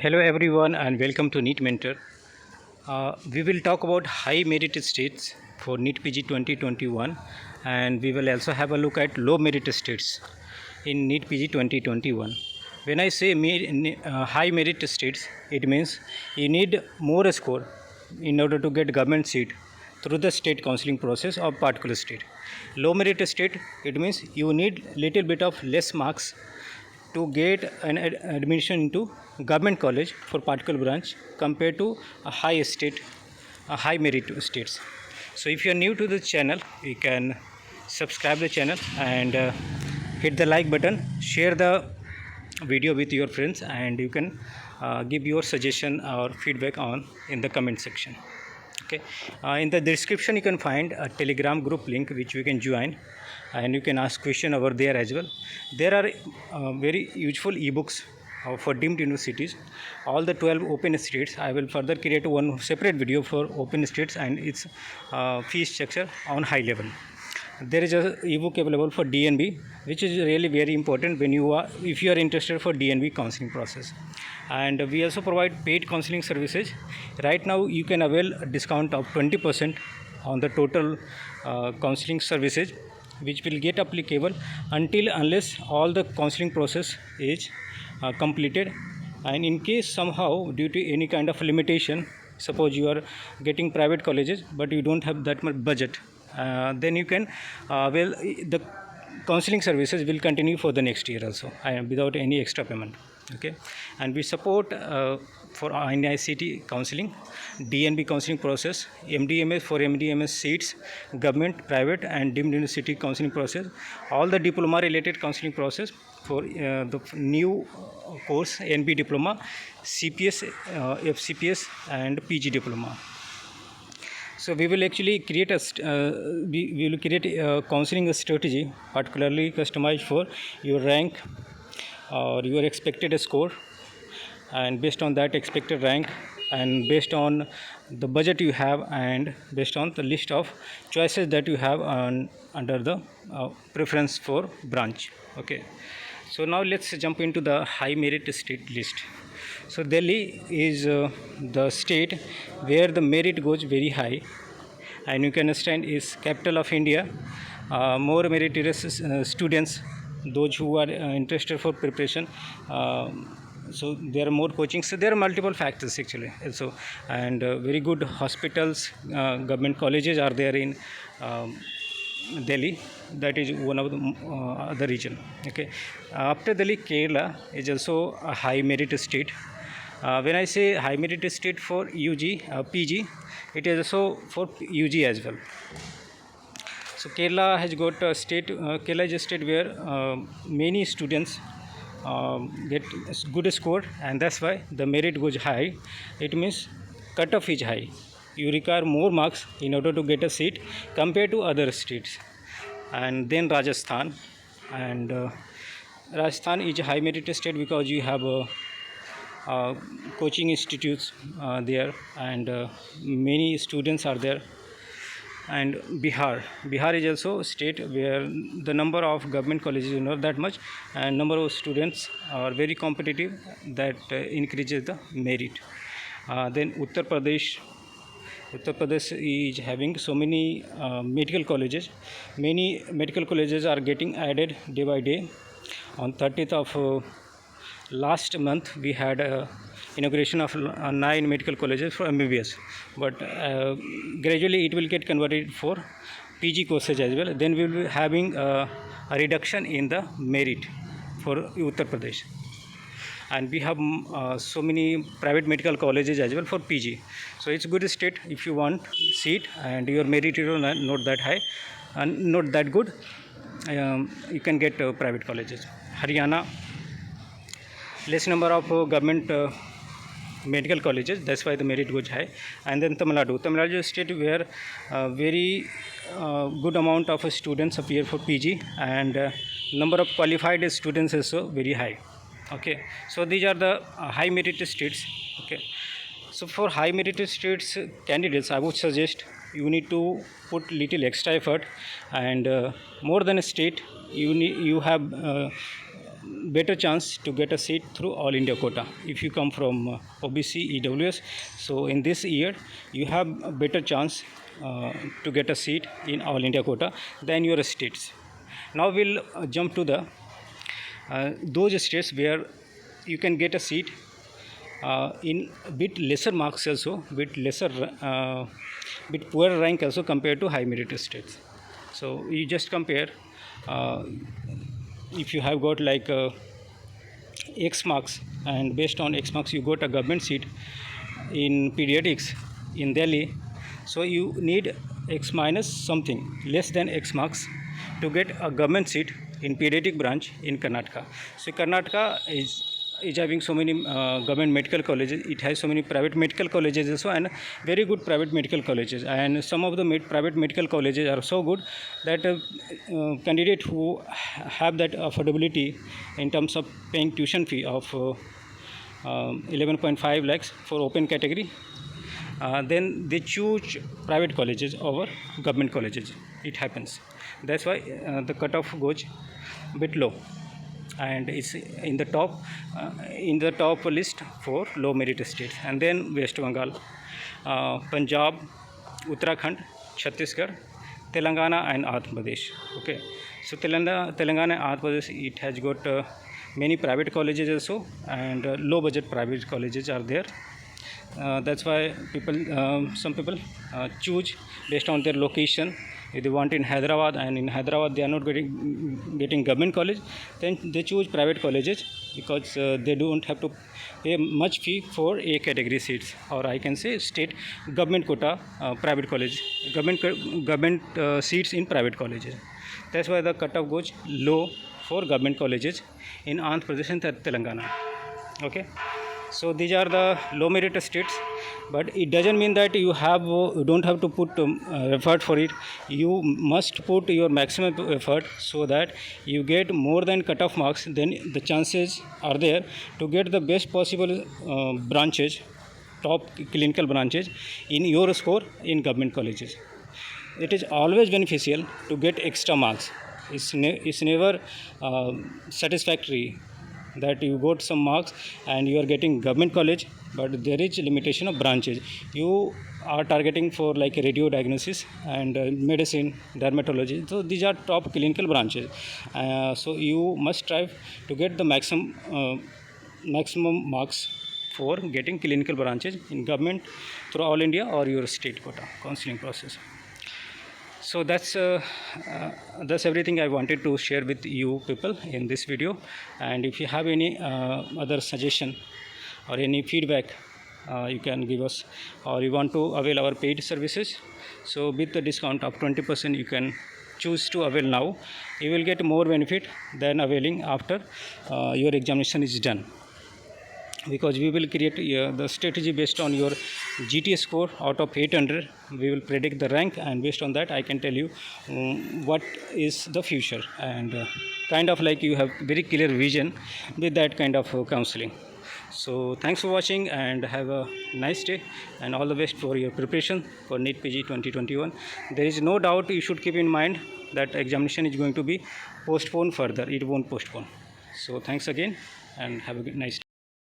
Hello everyone and welcome to NEET Mentor. We will talk about high merit states for NEET PG 2021 and we will also have a look at low merit states in NEET PG 2021. When I say high merit states, it means you need more score in order to get government seat through the state counseling process of particular state. Low merit state, it means you need little bit of less marks to get an admission into government college for particular branch compared to a high merit states. So if you are new to the channel, you can subscribe the channel and hit the like button, share the video with your friends, and you can give your suggestion or feedback on in the comment section. Okay, in the description you can find a telegram group link which you can join and you can ask question over there as well. There are very useful ebooks for deemed universities, all the 12 open states. I will further create one separate video for open states and its fee structure on high level. There is a ebook available for DNB, which is really very important when if you are interested for DNB counseling process. And we also provide paid counseling services. Right now you can avail a discount of 20% on the total counseling services, which will get applicable unless all the counseling process is completed. And in case somehow due to any kind of limitation, suppose you are getting private colleges but you don't have that much budget, then you can the counseling services will continue for the next year also without any extra payment. Okay, and we support for NICT counseling, DNB counseling process, MDMS for MDMS seats, government, private and deemed university counseling process, all the diploma related counseling process for the new course NB diploma, CPS, FCPS and PG diploma. So we will actually create we will create a counseling strategy particularly customized for your rank or your expected score, and based on that expected rank and based on the budget you have and based on the list of choices that you have under the preference for branch. Okay, so now let's jump into the high merit state list. So Delhi is the state where the merit goes very high, and you can understand is capital of India. More meritorious students, those who are interested for preparation, so there are more coaching. So there are multiple factors actually also, and very good hospitals, government colleges are there in Delhi. That is one of the other region. Okay, after Delhi, Kerala is also a high merit state. When I say high merit state for UG, PG, it is also for UG as well. So Kerala has got a state. Kerala is a state where many students get good score, and that's why the merit goes high. It means cutoff is high. You require more marks in order to get a seat compared to other states. And then Rajasthan, and Rajasthan is a high merit state because you have coaching institutes there, and many students are there. And Bihar is also a state where the number of government colleges is not that much, and number of students are very competitive. That increases the merit. Then Uttar Pradesh is having so many medical colleges. Many medical colleges are getting added day by day. On 30th of last month we had inauguration of 9 medical colleges for MBBS, but gradually it will get converted for PG courses as well. Then we will be having a reduction in the merit for Uttar Pradesh, and we have so many private medical colleges as well for PG. So it's a good state if you want seat and your merit is not that high and not that good, you can get private colleges. Haryana, less number of government medical colleges, that's why the merit goes high. And then Tamil Nadu is a state where very good amount of students appear for PG, and number of qualified students is also very high. Okay, so these are the high merit states. Okay, so for high merit states candidates, I would suggest you need to put little extra effort, and more than a state, you have better chance to get a seat through All India quota. If you come from OBC, EWS, so in this year you have a better chance to get a seat in All India quota than your states. Now we'll jump to the those states where you can get a seat in bit lesser marks also, bit lesser, bit poorer rank also compared to high merit states. So you just compare. If you have got like X marks, and based on X marks you got a government seat in pediatrics in Delhi, so you need X minus something less than X marks to get a government seat in pediatric branch in Karnataka. So Karnataka is having so many government medical colleges. It has so many private medical colleges also, and very good private medical colleges, and some of the private medical colleges are so good that candidate who have that affordability in terms of paying tuition fee of 11.5 lakhs for open category, then they choose private colleges over government colleges. It happens. That's why the cutoff goes a bit low, and it's in the top list for low merit states. And then West Bengal, Punjab, Uttarakhand, Chhattisgarh, Telangana and Andhra Pradesh. Okay, so Telangana and Andhra Pradesh, it has got many private colleges also, and low budget private colleges are there. That's why some people choose based on their location. If they want in Hyderabad, and in Hyderabad they are not getting government college, then they choose private colleges, because they don't have to pay much fee for A category seats, or I can say state government quota private college, government seats in private colleges. That's why the cutoff goes low for government colleges in Andhra Pradesh and Telangana. Okay. So these are the low merit states, but it doesn't mean that you don't have to put effort for it. You must put your maximum effort so that you get more than cutoff marks. Then the chances are there to get the best possible branches, top clinical branches in your score in government colleges. It is always beneficial to get extra marks. It's never satisfactory that you got some marks and you are getting government college, but there is limitation of branches. You are targeting for like radio diagnosis and medicine, dermatology. So these are top clinical branches. So you must strive to get the maximum marks for getting clinical branches in government through All India or your state quota counseling process. So that's everything I wanted to share with you people in this video. And if you have any other suggestion or any feedback, you can give us, or you want to avail our paid services, so with the discount of 20% you can choose to avail now. You will get more benefit than availing after your examination is done, because we will create the strategy based on your GT score out of 800. We will predict the rank, and based on that I can tell you what is the future, and kind of like you have very clear vision with that kind of counseling. So thanks for watching, and have a nice day, and all the best for your preparation for NEET PG 2021. There is no doubt, you should keep in mind that examination is going to be postponed further. It won't postpone. So thanks again, and have a nice day.